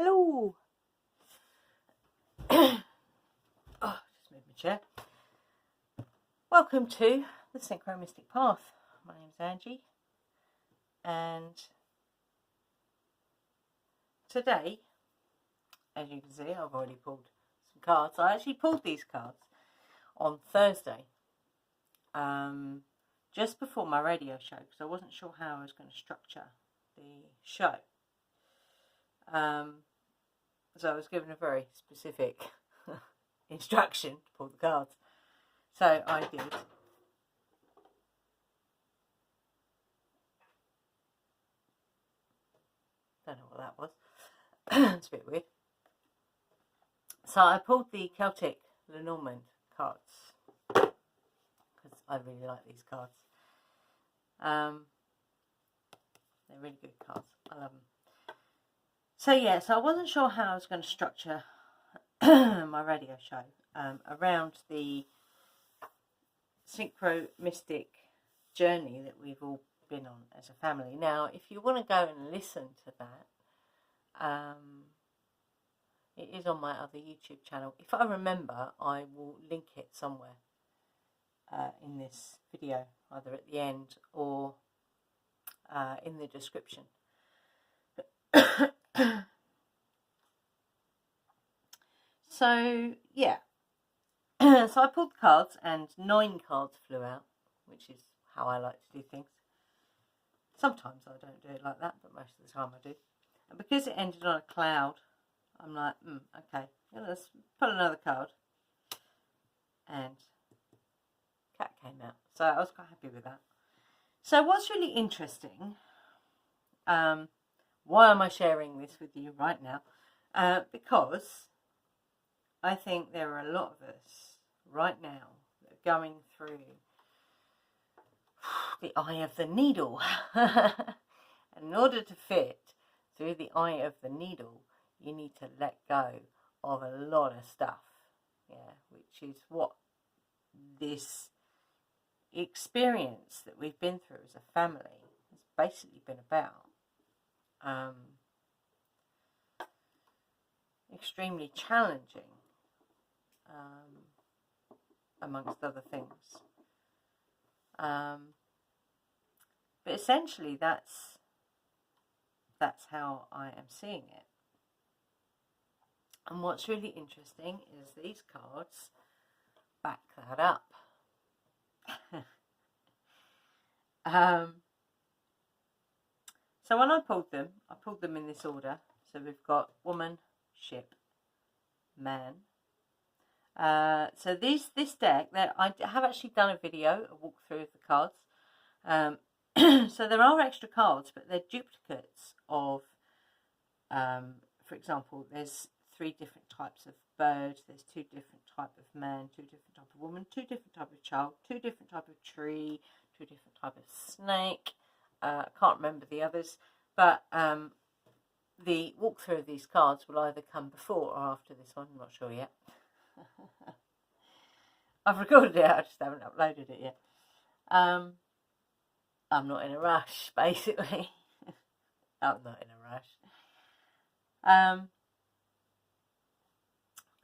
Hello. Just move my chair. Welcome to the Synchronistic Path. My name's Angie, and today, as you can see, I've already pulled some cards. I actually pulled these cards on Thursday, just before my radio show, because I wasn't sure how I was going to structure the show. So I was given a very specific instruction to pull the cards. So I did. Don't know what that was. It's a bit weird. So I pulled the Celtic Lenormand cards because I really like these cards. They're really good cards. I love them. So yeah, so I wasn't sure how I was going to structure my radio show around the synchro mystic journey that we've all been on as a family. Now, if you want to go and listen to that, it is on my other YouTube channel. If I remember, I will link it somewhere in this video, either at the end or in the description. So yeah, so I pulled the cards and 9 cards flew out, which is how I like to do things. Sometimes I don't do it like that, but most of the time I do. And because it ended on a cloud, I'm like, okay, let's pull another card. And cat came out, so I was quite happy with that. So what's really interesting, why am I sharing this with you right now? Because I think there are a lot of us right now that are going through the eye of the needle. And in order to fit through the eye of the needle, you need to let go of a lot of stuff. Yeah, which is what this experience that we've been through as a family has basically been about. Extremely challenging, amongst other things. But essentially that's how I am seeing it. And what's really interesting is these cards back that up. So when I pulled them in this order. So we've got woman, ship, man. So this deck, I have actually done a video, a walkthrough of the cards. So there are extra cards, but they're duplicates of, for example, there's 3 different types of bird, there's 2 different types of man, 2 different types of woman, 2 different types of child, 2 different types of tree, 2 different types of snake. I can't remember the others, but the walkthrough of these cards will either come before or after this one. I'm not sure yet. I've recorded it, I just haven't uploaded it yet. I'm not in a rush, basically. I'm not in a rush.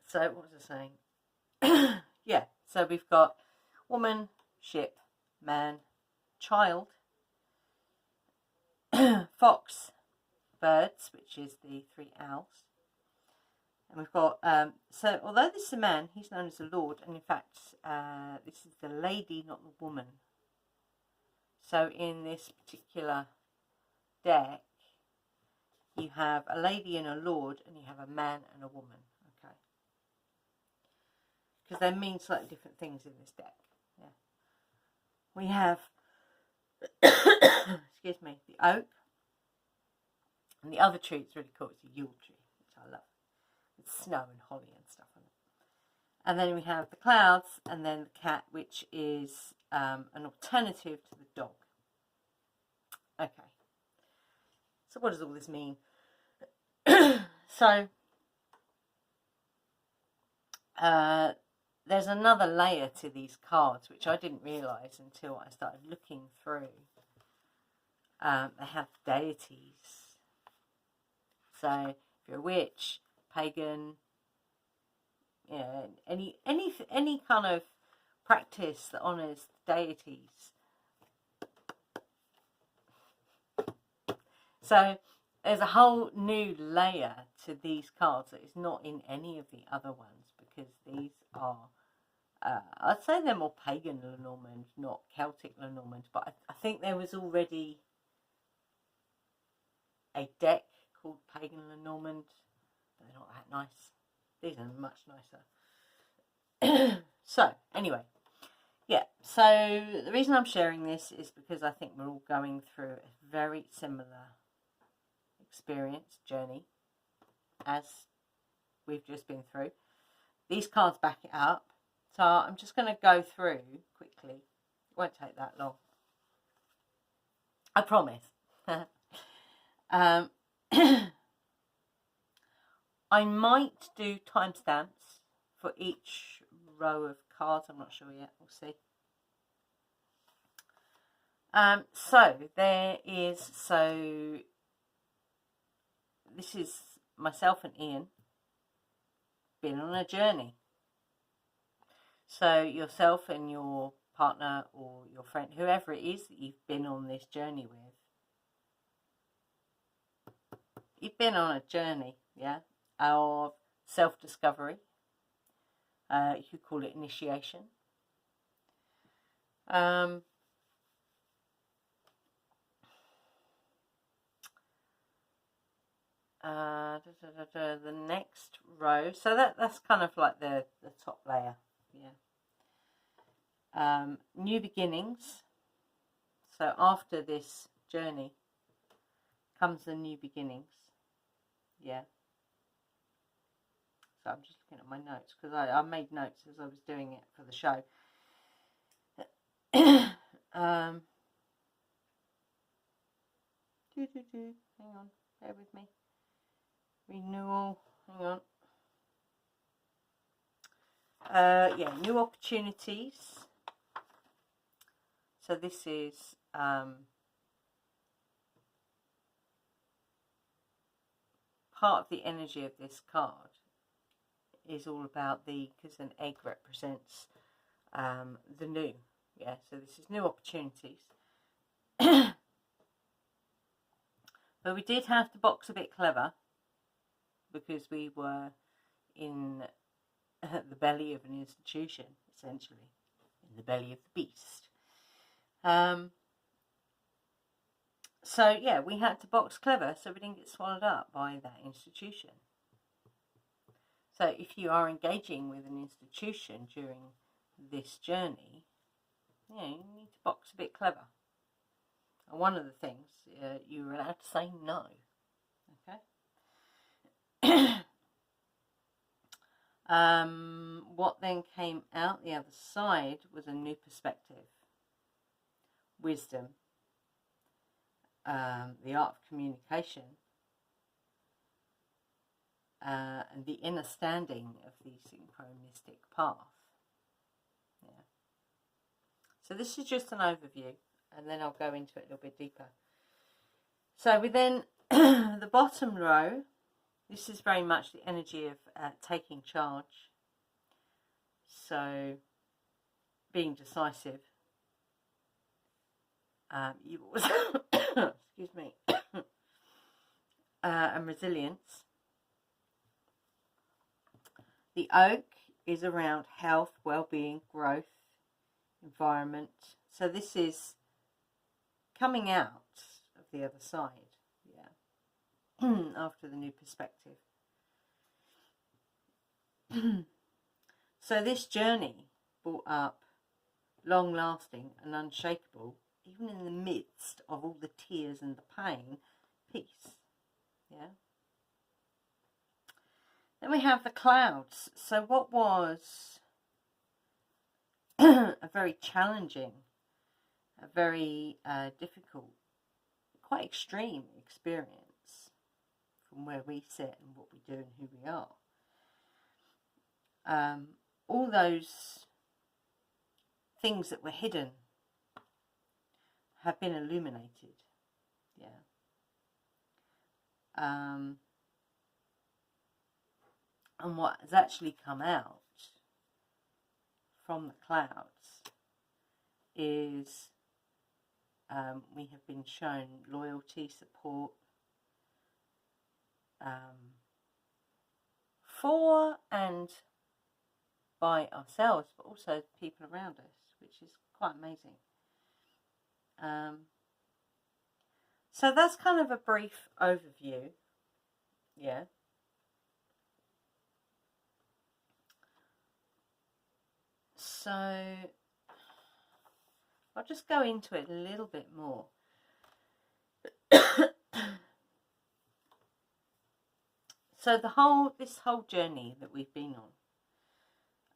So what was I saying? Yeah, so we've got woman, ship, man, child, fox, birds, which is the 3 owls. And we've got, so although this is a man, he's known as a lord, and in fact, this is the lady, not the woman. So in this particular deck, you have a lady and a lord, and you have a man and a woman, okay? Because they mean slightly different things in this deck, yeah. We have, excuse me, the oak, and the other tree that's really cool is the Yule tree, which I love. With snow and holly and stuff on it. And then we have the clouds, and then the cat, which is an alternative to the dog. Okay. So what does all this mean? So there's another layer to these cards, which I didn't realise until I started looking through. They have deities. So If you're a witch, pagan, you know, any kind of practice that honours deities. So there's a whole new layer to these cards that is not in any of the other ones, because these are, I'd say they're more pagan Lenormand, not Celtic Lenormand, but I think there was already a deck called Pagan Lenormand, but they're not that nice. These are much nicer. So, anyway, yeah, so the reason I'm sharing this is because I think we're all going through a very similar experience, journey, as we've just been through. These cards back it up. So I'm just going to go through quickly. It won't take that long. I promise. I might do timestamps for each row of cards. I'm not sure yet. We'll see. So this is myself and Ian been on a journey. So yourself and your partner or your friend, whoever it is that you've been on this journey with, you've been on a journey, yeah, of self-discovery. You could call it initiation. The next row, so that's kind of like the top layer, yeah. New beginnings. So after this journey comes the new beginnings, yeah. So I'm just looking at my notes because I made notes as I was doing it for the show. Hang on, bear with me. Renewal, hang on. Yeah, new opportunities. So this is part of the energy of this card is all about because an egg represents the new. Yeah, so this is new opportunities. But we did have to box a bit clever because we were in the belly of an institution, essentially, in the belly of the beast. So yeah, we had to box clever so we didn't get swallowed up by that institution. So if you are engaging with an institution during this journey, you need to box a bit clever. And one of the things, you're allowed to say no. Okay. What then came out the other side was a new perspective, wisdom, the art of communication, and the inner standing of the synchronistic path. Yeah. So this is just an overview, and then I'll go into it a little bit deeper. So we then, the bottom row, this is very much the energy of taking charge. So being decisive. You always, excuse me, and resilience. The oak is around health, well-being, growth, environment. So this is coming out of the other side, yeah, after the new perspective. So this journey brought up long-lasting and unshakable, even in the midst of all the tears and the pain, peace, yeah. Then we have the clouds. So what was a very challenging, a very difficult, quite extreme experience from where we sit and what we do and who we are. All those things that were hidden have been illuminated, yeah. And what has actually come out from the clouds is we have been shown loyalty, support, for and by ourselves, but also people around us, which is quite amazing. So that's kind of a brief overview, yeah. So I'll just go into it a little bit more. So this whole journey that we've been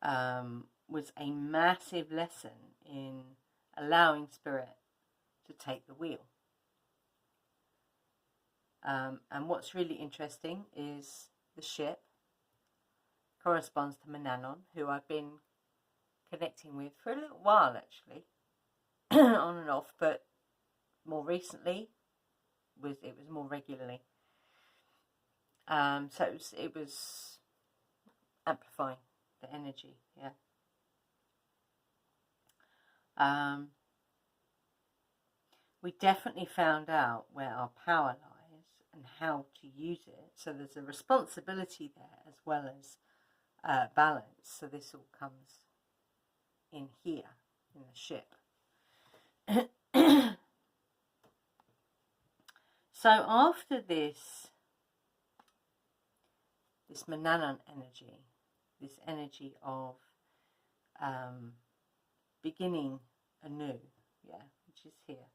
on was a massive lesson in allowing Spirit to take the wheel. And what's really interesting is the ship corresponds to Manannan, who I've been connecting with for a little while actually, on and off, but more recently it was more regularly. So it was amplifying the energy, yeah. We definitely found out where our power lies and how to use it. So there's a responsibility there as well as balance. So this all comes in here, in the ship. So after this Manannan energy, this energy of beginning anew, yeah, which is here.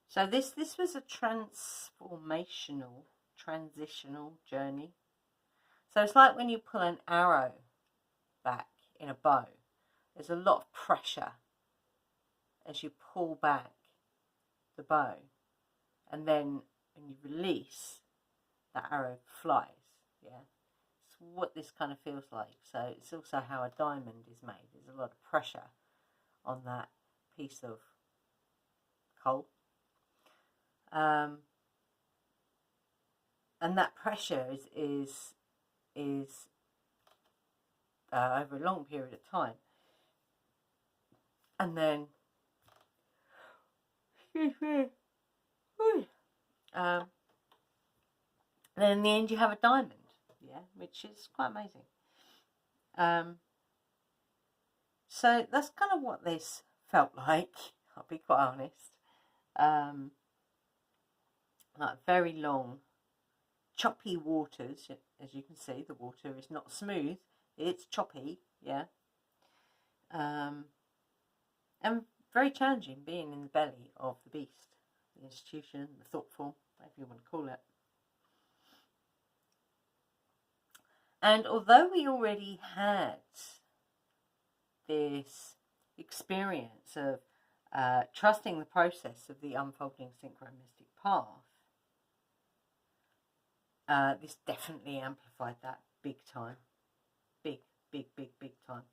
So this was a transitional journey. So it's like when you pull an arrow back in a bow, there's a lot of pressure as you pull back the bow, and then when you release, that arrow flies, yeah. It's what this kind of feels like. So it's also how a diamond is made. There's a lot of pressure on that piece of coal. And that pressure is over a long period of time. And then, then in the end you have a diamond, yeah, which is quite amazing. So that's kind of what this felt like, I'll be quite honest. Like very long, choppy waters. As you can see, the water is not smooth, it's choppy, yeah. And very challenging being in the belly of the beast, the institution, the thought form, whatever you want to call it. And although we already had this experience of trusting the process of the unfolding synchronistic path, this definitely amplified that big time. Big time.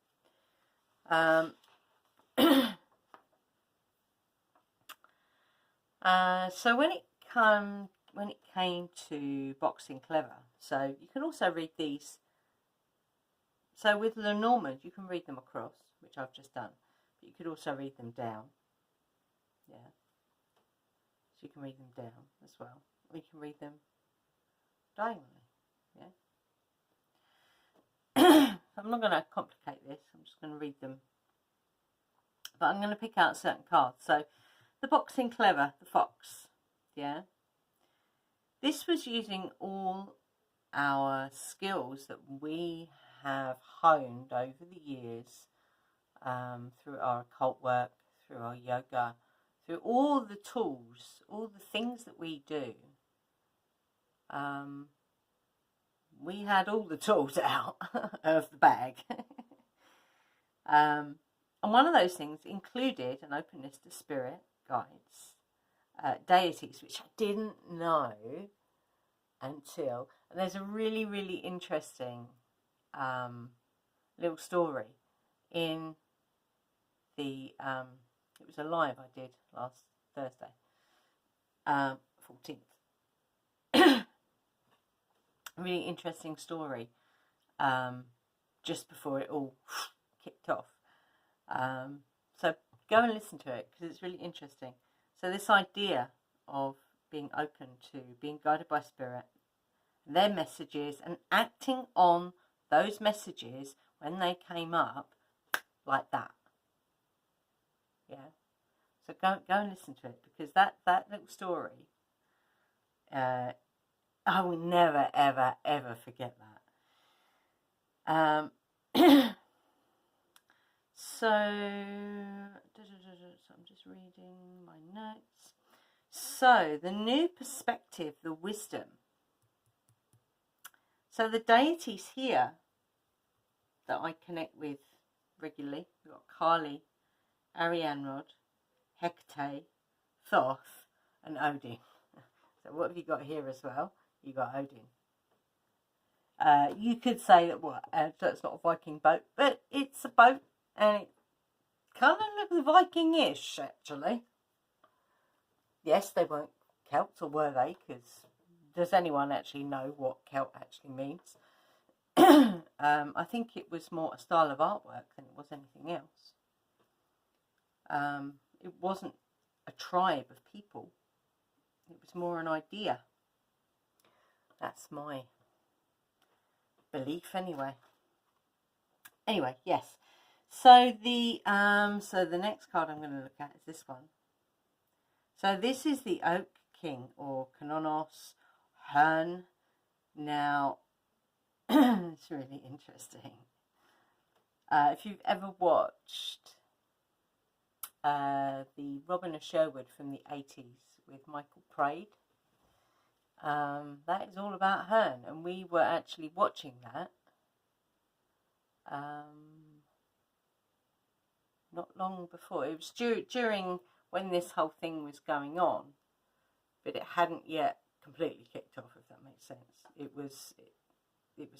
So when it came to Boxing Clever, so you can also read these. So with Lenormand, you can read them across, which I've just done, but you could also read them down. Yeah. So you can read them down as well. Or you can read them diagonally. Yeah. I'm not going to complicate this. I'm just going to read them. But I'm going to pick out certain cards. So the Boxing Clever, the fox. Yeah. This was using all our skills that we have honed over the years, through our occult work, through our yoga, through all the tools, all the things that we do. We had all the tools out of the bag. And one of those things included an openness to spirit, guides, deities, which I didn't know until... And there's a really, really interesting little story in the... it was a live I did last Thursday, 14th. really interesting story just before it all kicked off. So go and listen to it because it's really interesting. So this idea of being open to being guided by spirit, their messages, and acting on those messages when they came up like that. Yeah. So go and listen to it because that little story, I will never, ever, ever forget that. So I'm just reading my notes. So the new perspective, the wisdom. So the deities here that I connect with regularly, we've got Kali, Arianrod, Hecate, Thoth, and Odin. So what have you got here as well? You got Odin. You could say that that's not a Viking boat, but it's a boat, and it kind of looks Viking-ish, actually. Yes, they weren't Celts, or were they? Because does anyone actually know what Celt actually means? I think it was more a style of artwork than it was anything else. It wasn't a tribe of people. It was more an idea. That's my belief, anyway. Anyway, yes. So the next card I'm going to look at is this one. So this is the Oak King, or Canonos Hearn. Now, it's really interesting. If you've ever watched the Robin of Sherwood from the 80s with Michael Praed, that is all about Hearn, and we were actually watching that not long before. It was during when this whole thing was going on, but it hadn't yet completely kicked off, if that makes sense. It was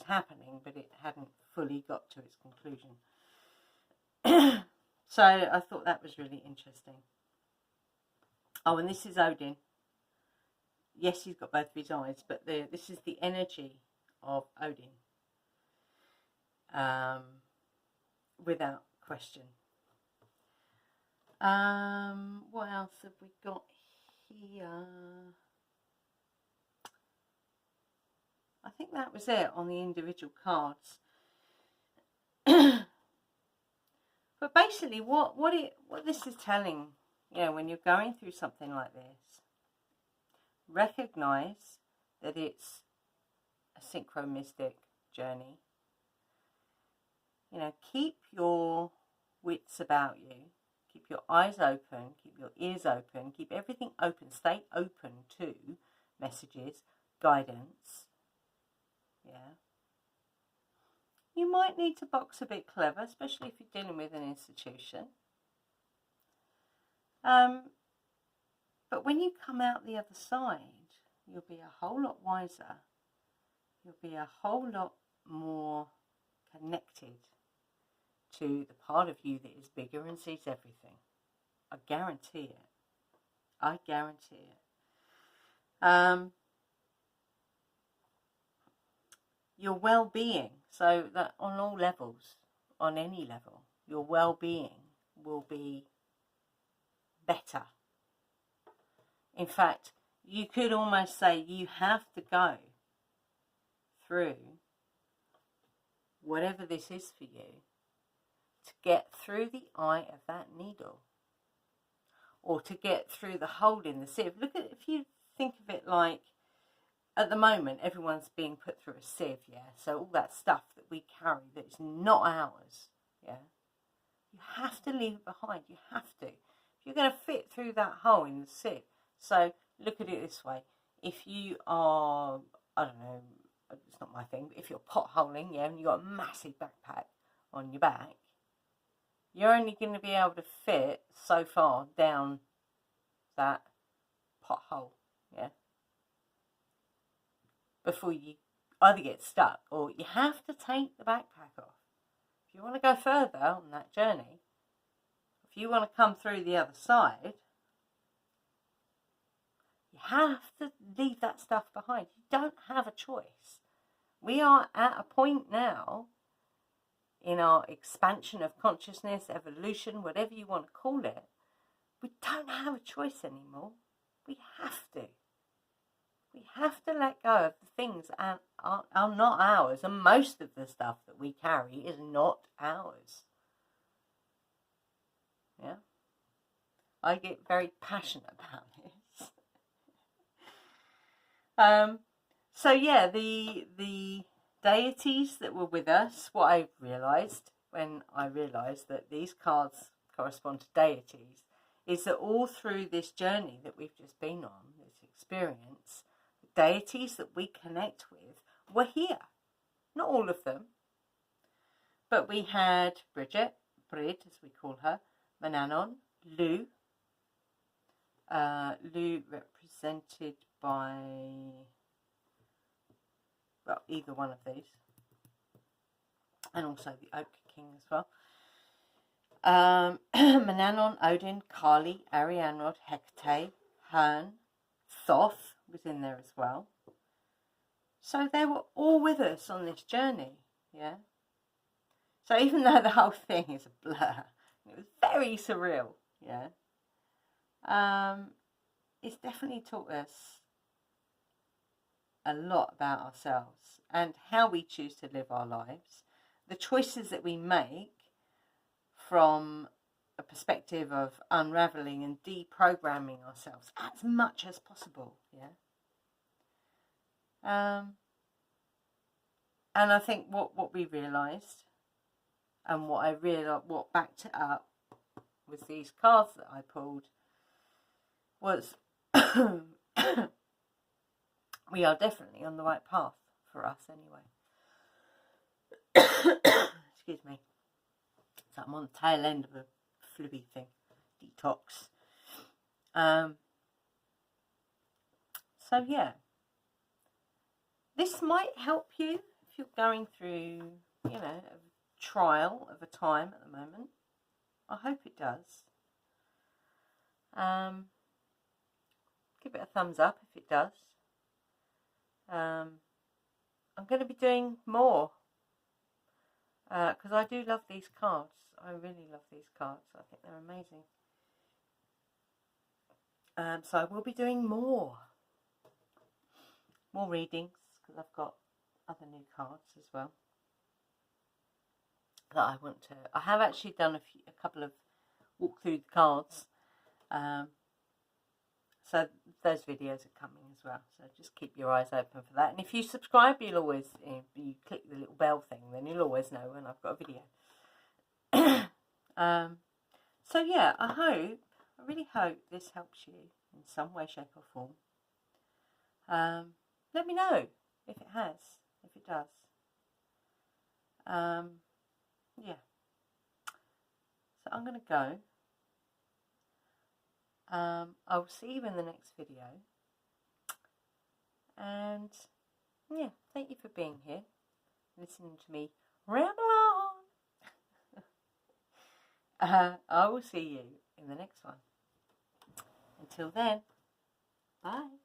happening, but it hadn't fully got to its conclusion. So I thought that was really interesting. Oh, and this is Odin. Yes, he's got both of his eyes, but this is the energy of Odin. Without question. What else have we got here? I think that was it on the individual cards. But basically, what this is telling, when you're going through something like this, recognize that it's a synchro-mystic journey. Keep your wits about you. Keep your eyes open. Keep your ears open. Keep everything open. Stay open to messages, guidance. Yeah. You might need to box a bit clever, especially if you're dealing with an institution. But when you come out the other side, you'll be a whole lot wiser. You'll be a whole lot more connected to the part of you that is bigger and sees everything. I guarantee it. I guarantee it. Your well-being, so that on all levels, on any level, your well-being will be better. In fact, you could almost say you have to go through whatever this is for you to get through the eye of that needle, or to get through the hole in the sieve. If you think of it like, at the moment, everyone's being put through a sieve, yeah? So all that stuff that we carry that is not ours, yeah? You have to leave it behind. You have to. If you're going to fit through that hole in the sieve. So look at it this way. If you are, I don't know, it's not my thing, but if you're potholing, yeah, and you've got a massive backpack on your back, you're only going to be able to fit so far down that pothole, yeah? Before you either get stuck or you have to take the backpack off. If you want to go further on that journey, if you want to come through the other side, you have to leave that stuff behind. You don't have a choice. We are at a point now in our expansion of consciousness, evolution, whatever you want to call it. We don't have a choice anymore. We have to. We have to let go of the things that are not ours. And most of the stuff that we carry is not ours. Yeah? I get very passionate about this. So yeah, the deities that were with us, what I realised when I realised that these cards correspond to deities, is that all through this journey that we've just been on, this experience, the deities that we connect with were here. Not all of them. But we had Brid, as we call her, Manannan, Lu. Lu represented by, well, either one of these. And also the Oak King as well. Manannan, Odin, Kali, Arianrod, Hecate, Herne, Thoth was in there as well. So they were all with us on this journey, yeah? So even though the whole thing is a blur, it was very surreal, yeah? It's definitely taught us a lot about ourselves and how we choose to live our lives, the choices that we make from a perspective of unraveling and deprogramming ourselves as much as possible, yeah. And I think what we realised, and what I realised, what backed it up with these cards that I pulled, was we are definitely on the right path for us anyway. Excuse me. So I'm on the tail end of a fluey thing, detox. So yeah, this might help you if you're going through, you know, a trial of a time at the moment. I hope it does. Give it a thumbs up if it does. I'm going to be doing more because I do love these cards. I really love these cards. I think they're amazing. So I will be doing more readings because I've got other new cards as well that I want to. I have actually done a couple of walk through the cards. So those videos are coming as well. So just keep your eyes open for that. And if you subscribe, you'll always, you click the little bell thing, then you'll always know when I've got a video. So yeah, I really hope this helps you in some way, shape or form. Let me know if it has, if it does. Yeah. So I'm going to go. I will see you in the next video. And yeah, thank you for being here, listening to me ramble on. I will see you in the next one. Until then, bye.